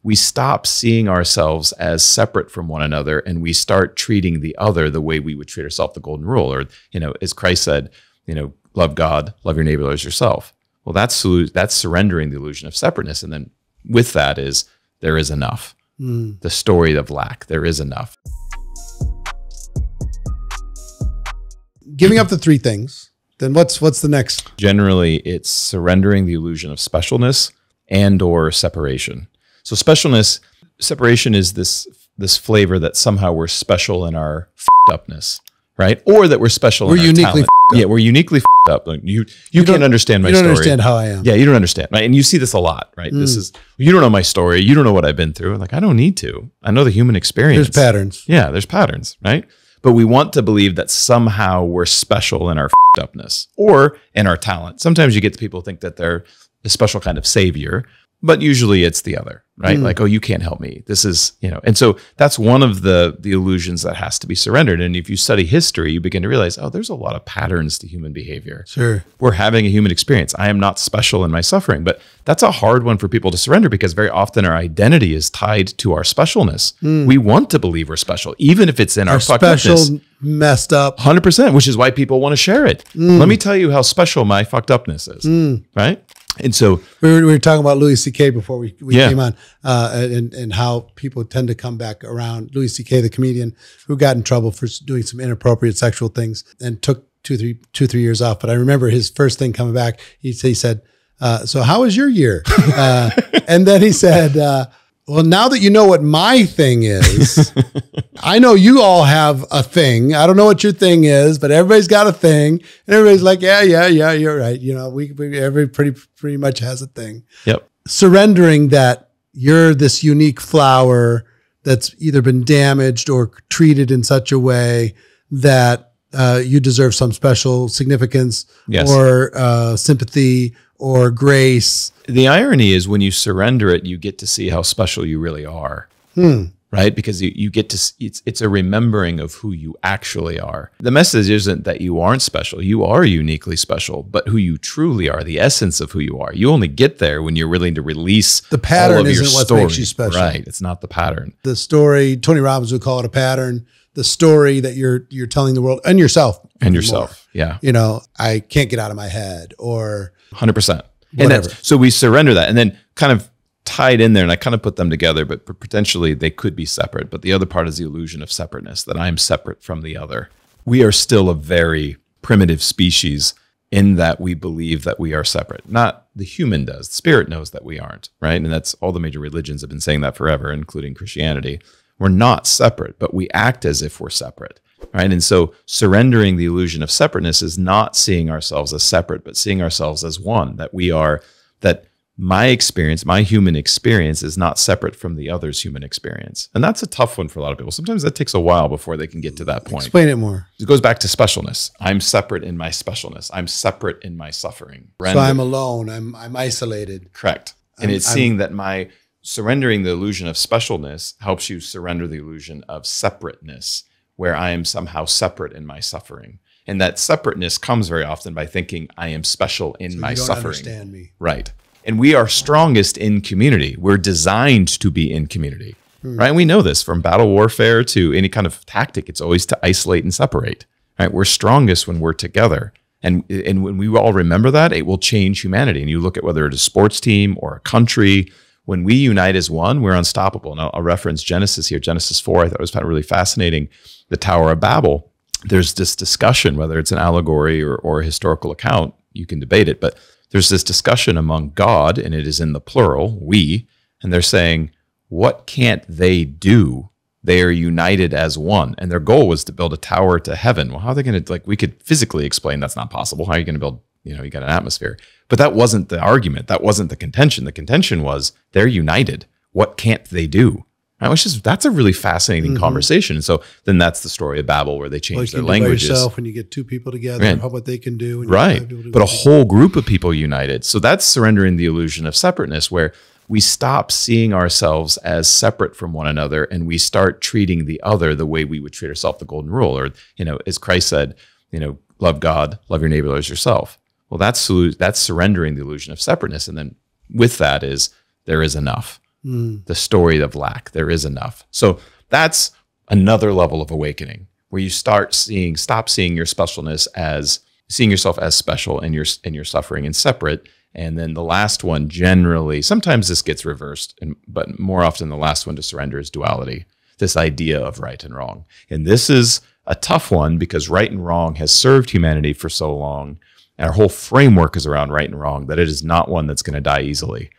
we stop seeing ourselves as separate from one another, and we start treating the other the way we would treat ourselves, the golden rule. Or, as Christ said, love God, love your neighbor as yourself. Well, that's surrendering the illusion of separateness. And then with that is, there is enough. The story of lack, there is enough. Giving up the three things, then what's the next? Generally, it's surrendering the illusion of specialness and or separation. So separation is this flavor that somehow we're special in our upness, right? Or that we're special in our uniquely talent. Yeah, we're uniquely up. You can't understand my story. You don't understand how I am. Yeah, you don't understand. Right? And you see this a lot, right? This is, you don't know my story. You don't know what I've been through. Like, I don't need to. I know the human experience. There's patterns. Yeah, there's patterns, right? But we want to believe that somehow we're special in our upness or in our talent. Sometimes you get the people who think that they're a special kind of savior, but usually it's the other, right? Like, oh, you can't help me. This is, and so that's one of the illusions that has to be surrendered. And if you study history, you begin to realize, oh, there's a lot of patterns to human behavior. Sure. We're having a human experience. I am not special in my suffering, but that's a hard one for people to surrender because very often our identity is tied to our specialness. We want to believe we're special, even if it's in our special, fucked-upness. Messed up. 100%, which is why people want to share it. Let me tell you how special my fucked upness is, right? And so we were talking about Louis C.K. before we came on, and how people tend to come back around Louis C.K., the comedian who got in trouble for doing some inappropriate sexual things and took two, 3 years off. But I remember his first thing coming back. He said, "So how was your year?" And then he said, "Well, now that you know what my thing is, I know you all have a thing. I don't know what your thing is, but everybody's got a thing." And everybody's like, yeah, you're right. Everybody pretty much has a thing. Yep. Surrendering that you're this unique flower that's either been damaged or treated in such a way that you deserve some special significance or sympathy or grace. The irony is when you surrender it, you get to see how special you really are, right? Because you get to, it's a remembering of who you actually are. The message isn't that you aren't special. You are uniquely special, but who you truly are, the essence of who you are. You only get there when you're willing to release the pattern. All of isn't your what story. Makes you special. Right. It's not the pattern. The story, Tony Robbins would call it a pattern. The story that you're telling the world and yourself. And yourself. Yeah. I can't get out of my head or 100%. Whatever. And so we surrender that and then kind of tied in there, and I kind of put them together, but potentially they could be separate. But the other part is the illusion of separateness, that I'm separate from the other. We are still a very primitive species in that we believe that we are separate. Not the human does. The spirit knows that we aren't, right? And that's all the major religions have been saying that forever, including Christianity. We're not separate, but we act as if we're separate. Right. And so surrendering the illusion of separateness is not seeing ourselves as separate, but seeing ourselves as one, that we are, that my experience, my human experience is not separate from the other's human experience. And that's a tough one for a lot of people. Sometimes that takes a while before they can get to that point. Explain it more. It goes back to specialness. I'm separate in my specialness. I'm separate in my suffering. So I'm alone. I'm isolated. Correct. And it's seeing that my surrendering the illusion of specialness helps you surrender the illusion of separateness, where I am somehow separate in my suffering. And that separateness comes very often by thinking I am special in my suffering. You don't understand me. Right. And we are strongest in community. We're designed to be in community, right? And we know this from battle warfare to any kind of tactic. It's always to isolate and separate, right? We're strongest when we're together. And when we all remember that, it will change humanity. And you look at whether it's a sports team or a country, when we unite as one, we're unstoppable. And I'll reference Genesis here, Genesis 4. I thought it was really fascinating. The Tower of Babel. There's this discussion, whether it's an allegory or a historical account, you can debate it, but there's this discussion among God, and it is in the plural, we, and they're saying, what can't they do? They are united as one. And their goal was to build a tower to heaven. Well, how are they going to, we could physically explain that's not possible. How are you going to build, you got an atmosphere. But that wasn't the argument. That wasn't the contention. The contention was they're united. What can't they do? That's a really fascinating conversation. And so then that's the story of Babel, where they change their languages. Yourself when you get two people together, what they can do. Right. But a whole group of people united. So that's surrendering the illusion of separateness, where we stop seeing ourselves as separate from one another and we start treating the other the way we would treat ourselves, the golden rule. Or, as Christ said, love God, love your neighbor as yourself. Well, that's surrendering the illusion of separateness. And then with that is, there is enough. the story of lack. There is enough. So that's another level of awakening where you stop seeing your specialness as seeing yourself as special and your suffering and separate. And then the last one, generally, sometimes this gets reversed, but more often the last one to surrender is duality, this idea of right and wrong. And this is a tough one because right and wrong has served humanity for so long. And our whole framework is around right and wrong, that it is not one that's going to die easily.